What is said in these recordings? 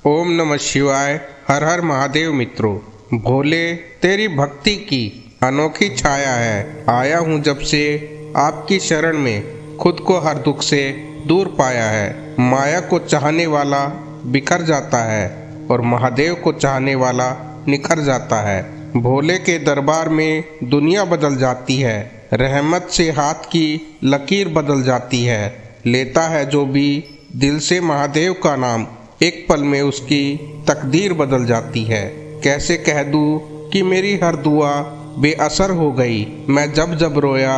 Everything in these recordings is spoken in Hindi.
ओम नमः शिवाय। हर हर महादेव। मित्रों, भोले तेरी भक्ति की अनोखी छाया है। आया हूँ जब से आपकी शरण में, खुद को हर दुख से दूर पाया है। माया को चाहने वाला बिखर जाता है और महादेव को चाहने वाला निखर जाता है। भोले के दरबार में दुनिया बदल जाती है, रहमत से हाथ की लकीर बदल जाती है। लेता है जो भी दिल से महादेव का नाम, एक पल में उसकी तकदीर बदल जाती है। कैसे कह दूँ कि मेरी हर दुआ बेअसर हो गई। मैं जब जब रोया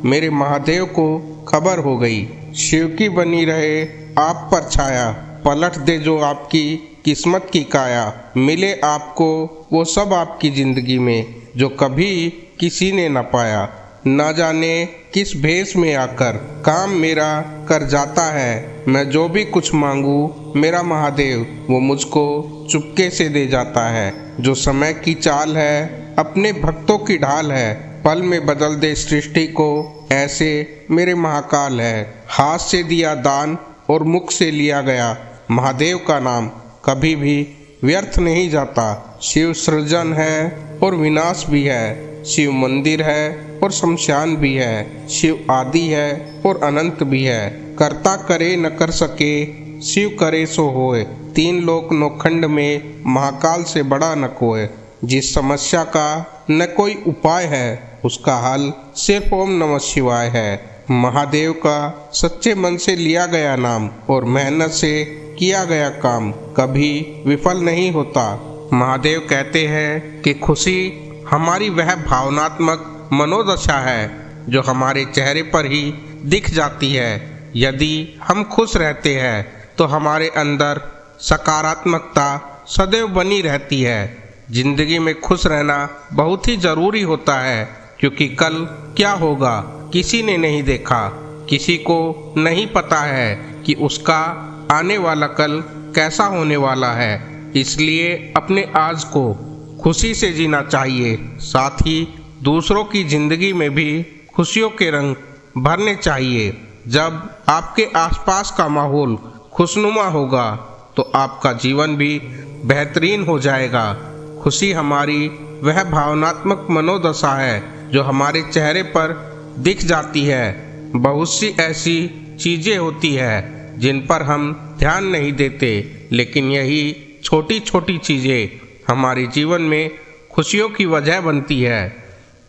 मेरे महादेव को खबर हो गई। शिव की बनी रहे आप पर छाया, पलट दे जो आपकी किस्मत की काया। मिले आपको वो सब आपकी ज़िंदगी में जो कभी किसी ने न पाया। ना जाने किस भेष में आकर काम मेरा कर जाता है। मैं जो भी कुछ मांगू मेरा महादेव वो मुझको चुपके से दे जाता है। जो समय की चाल है अपने भक्तों की ढाल है, पल में बदल दे सृष्टि को ऐसे मेरे महाकाल है। हाथ से दिया दान और मुख से लिया गया, महादेव का नाम कभी भी व्यर्थ नहीं जाता। शिव सृजन है और विनाश भी है, शिव मंदिर है और शमशान भी है। शिव आदि है और अनंत भी है, करता करे न कर सके शिव करे सो होए। तीन लोक नौखंड में महाकाल से बड़ा न कोय। जिस समस्या का न कोई उपाय है उसका हल सिर्फ ओम नमः शिवाय है। महादेव का सच्चे मन से लिया गया नाम और मेहनत से किया गया काम कभी विफल नहीं होता। महादेव कहते हैं कि खुशी हमारी वह भावनात्मक मनोदशा है जो हमारे चेहरे पर ही दिख जाती है। यदि हम खुश रहते हैं तो हमारे अंदर सकारात्मकता सदैव बनी रहती है। जिंदगी में खुश रहना बहुत ही ज़रूरी होता है, क्योंकि कल क्या होगा किसी ने नहीं देखा। किसी को नहीं पता है कि उसका आने वाला कल कैसा होने वाला है। इसलिए अपने आज को खुशी से जीना चाहिए, साथ ही दूसरों की जिंदगी में भी खुशियों के रंग भरने चाहिए। जब आपके आसपास का माहौल खुशनुमा होगा तो आपका जीवन भी बेहतरीन हो जाएगा। खुशी हमारी वह भावनात्मक मनोदशा है जो हमारे चेहरे पर दिख जाती है। बहुत सी ऐसी चीज़ें होती हैं जिन पर हम ध्यान नहीं देते, लेकिन यही छोटी छोटी चीज़ें हमारे जीवन में खुशियों की वजह बनती है।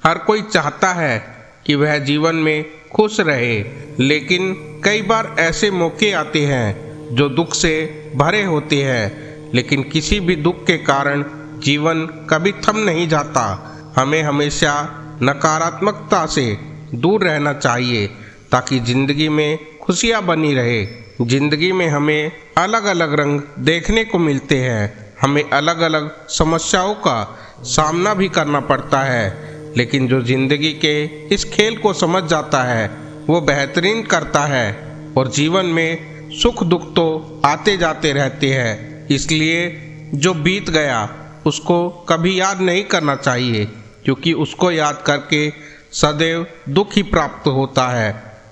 हर कोई चाहता है कि वह जीवन में खुश रहे, लेकिन कई बार ऐसे मौके आते हैं जो दुख से भरे होते हैं। लेकिन किसी भी दुख के कारण जीवन कभी थम नहीं जाता। हमें हमेशा नकारात्मकता से दूर रहना चाहिए ताकि ज़िंदगी में खुशियाँ बनी रहे। ज़िंदगी में हमें अलग अलग रंग देखने को मिलते हैं, हमें अलग अलग समस्याओं का सामना भी करना पड़ता है। लेकिन जो ज़िंदगी के इस खेल को समझ जाता है वो बेहतरीन करता है, और जीवन में सुख दुख तो आते जाते रहते हैं। इसलिए जो बीत गया उसको कभी याद नहीं करना चाहिए, क्योंकि उसको याद करके सदैव दुख ही प्राप्त होता है।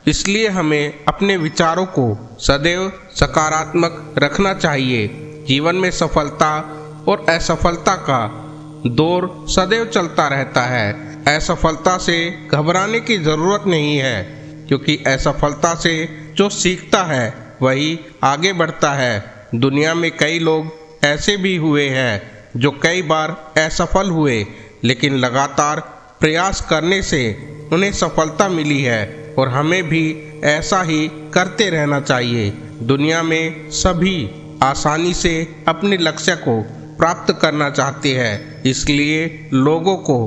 इसलिए हमें अपने विचारों को सदैव सकारात्मक रखना चाहिए। जीवन में सफलता और असफलता का दौर सदैव चलता रहता है। असफलता से घबराने की ज़रूरत नहीं है, क्योंकि असफलता से जो सीखता है वही आगे बढ़ता है। दुनिया में कई लोग ऐसे भी हुए हैं जो कई बार असफल हुए, लेकिन लगातार प्रयास करने से उन्हें सफलता मिली है, और हमें भी ऐसा ही करते रहना चाहिए। दुनिया में सभी आसानी से अपने लक्ष्य को प्राप्त करना चाहते हैं, इसलिए लोगों को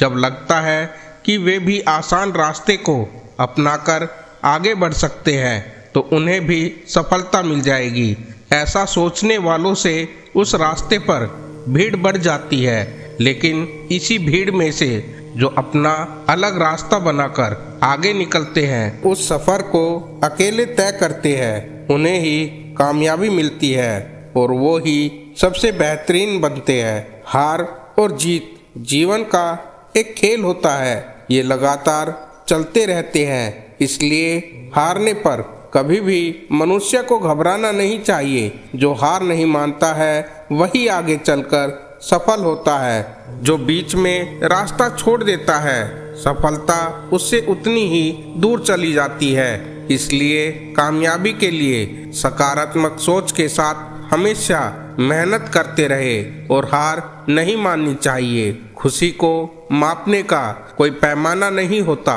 जब लगता है कि वे भी आसान रास्ते को अपनाकर आगे बढ़ सकते हैं तो उन्हें भी सफलता मिल जाएगी। ऐसा सोचने वालों से उस रास्ते पर भीड़ बढ़ जाती है, लेकिन इसी भीड़ में से जो अपना अलग रास्ता बनाकर आगे निकलते हैं, उस सफ़र को अकेले तय करते हैं, उन्हें ही कामयाबी मिलती है और वो ही सबसे बेहतरीन बनते हैं। हार और जीत जीवन का एक खेल होता है, ये लगातार चलते रहते हैं। इसलिए हारने पर कभी भी मनुष्य को घबराना नहीं चाहिए। जो हार नहीं मानता है वही आगे चलकर सफल होता है। जो बीच में रास्ता छोड़ देता है सफलता उससे उतनी ही दूर चली जाती है। इसलिए कामयाबी के लिए सकारात्मक सोच के साथ हमेशा मेहनत करते रहे और हार नहीं माननी चाहिए। खुशी को मापने का कोई पैमाना नहीं होता।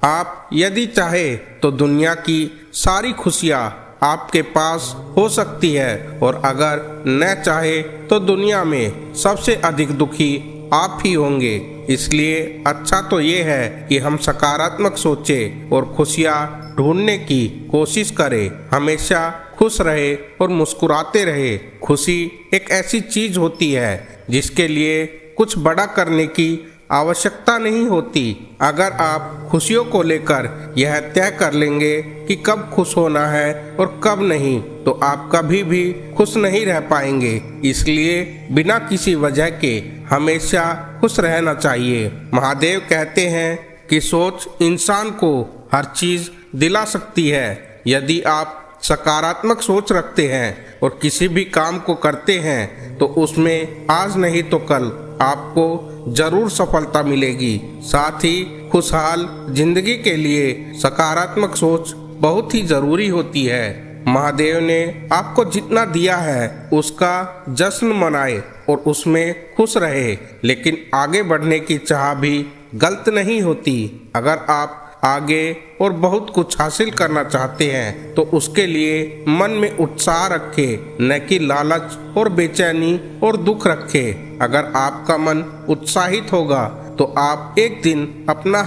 आप यदि चाहे तो दुनिया की सारी खुशियाँ आपके पास हो सकती है और अगर न चाहे तो दुनिया में सबसे अधिक दुखी आप ही होंगे। इसलिए अच्छा तो ये है कि हम सकारात्मक सोचें और खुशियाँ ढूंढने की कोशिश करें। हमेशा खुश रहे और मुस्कुराते रहे। खुशी एक ऐसी चीज होती है जिसके लिए कुछ बड़ा करने की आवश्यकता नहीं होती। अगर आप खुशियों को लेकर यह तय कर लेंगे कि कब खुश होना है और कब नहीं, तो आप कभी भी खुश नहीं रह पाएंगे। इसलिए बिना किसी वजह के हमेशा खुश रहना चाहिए। महादेव कहते हैं कि सोच इंसान को हर चीज दिला सकती है। यदि आप सकारात्मक सोच रखते हैं और किसी भी काम को करते हैं तो उसमें आज नहीं तो कल आपको जरूर सफलता मिलेगी। साथ ही खुशहाल जिंदगी के लिए सकारात्मक सोच बहुत ही जरूरी होती है। महादेव ने आपको जितना दिया है उसका जश्न मनाए और उसमें खुश रहे, लेकिन आगे बढ़ने की चाह भी गलत नहीं होती। अगर आप आगे और बहुत कुछ हासिल करना चाहते हैं तो उसके लिए मन में उत्साह रखें, न कि लालच और बेचैनी और दुख रखें। अगर आपका मन उत्साहित होगा तो आप एक दिन अपना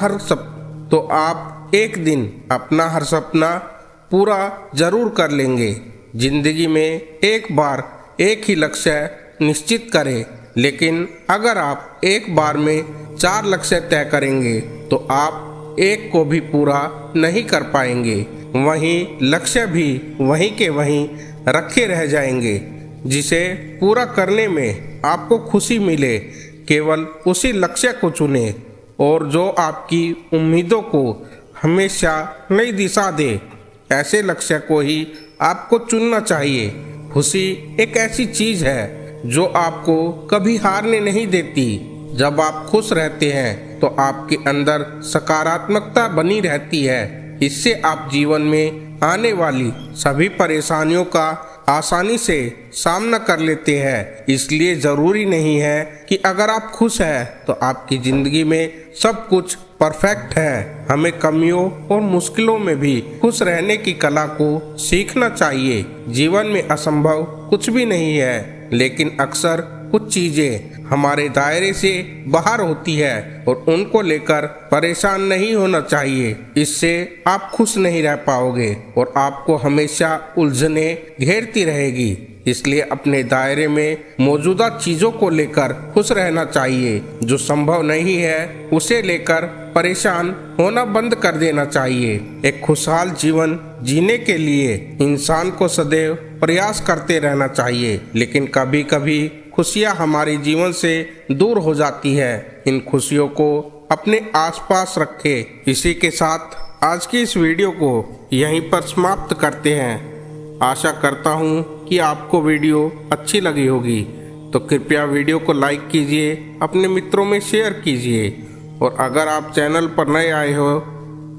हर सपना पूरा जरूर कर लेंगे। जिंदगी में एक बार एक ही लक्ष्य निश्चित करें, लेकिन अगर आप एक बार में 4 लक्ष्य तय करेंगे तो आप एक को भी पूरा नहीं कर पाएंगे। वहीं लक्ष्य भी वहीं के वहीं रखे रह जाएंगे। जिसे पूरा करने में आपको खुशी मिले केवल उसी लक्ष्य को चुने और जो आपकी उम्मीदों को हमेशा नई दिशा दे, ऐसे लक्ष्य को ही आपको चुनना चाहिए। खुशी एक ऐसी चीज है जो आपको कभी हारने नहीं देती। जब आप खुश रहते हैं तो आपके अंदर सकारात्मकता बनी रहती है। इससे आप जीवन में आने वाली सभी परेशानियों का आसानी से सामना कर लेते हैं। इसलिए जरूरी नहीं है कि अगर आप खुश हैं तो आपकी जिंदगी में सब कुछ परफेक्ट है। हमें कमियों और मुश्किलों में भी खुश रहने की कला को सीखना चाहिए। जीवन में असंभव कुछ भी नहीं है, लेकिन अक्सर कुछ चीजें हमारे दायरे से बाहर होती है और उनको लेकर परेशान नहीं होना चाहिए। इससे आप खुश नहीं रह पाओगे और आपको हमेशा उलझने घेरती रहेगी। इसलिए अपने दायरे में मौजूदा चीजों को लेकर खुश रहना चाहिए। जो संभव नहीं है उसे लेकर परेशान होना बंद कर देना चाहिए। एक खुशहाल जीवन जीने के लिए इंसान को सदैव प्रयास करते रहना चाहिए, लेकिन कभी कभी खुशियाँ हमारे जीवन से दूर हो जाती है। इन खुशियों को अपने आसपास रखें। इसी के साथ आज की इस वीडियो को यहीं पर समाप्त करते हैं। आशा करता हूँ कि आपको वीडियो अच्छी लगी होगी, तो कृपया वीडियो को लाइक कीजिए, अपने मित्रों में शेयर कीजिए और अगर आप चैनल पर नए आए हो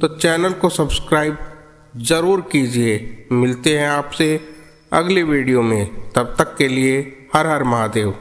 तो चैनल को सब्सक्राइब ज़रूर कीजिए। मिलते हैं आपसे अगली वीडियो में, तब तक के लिए हर हर महादेव।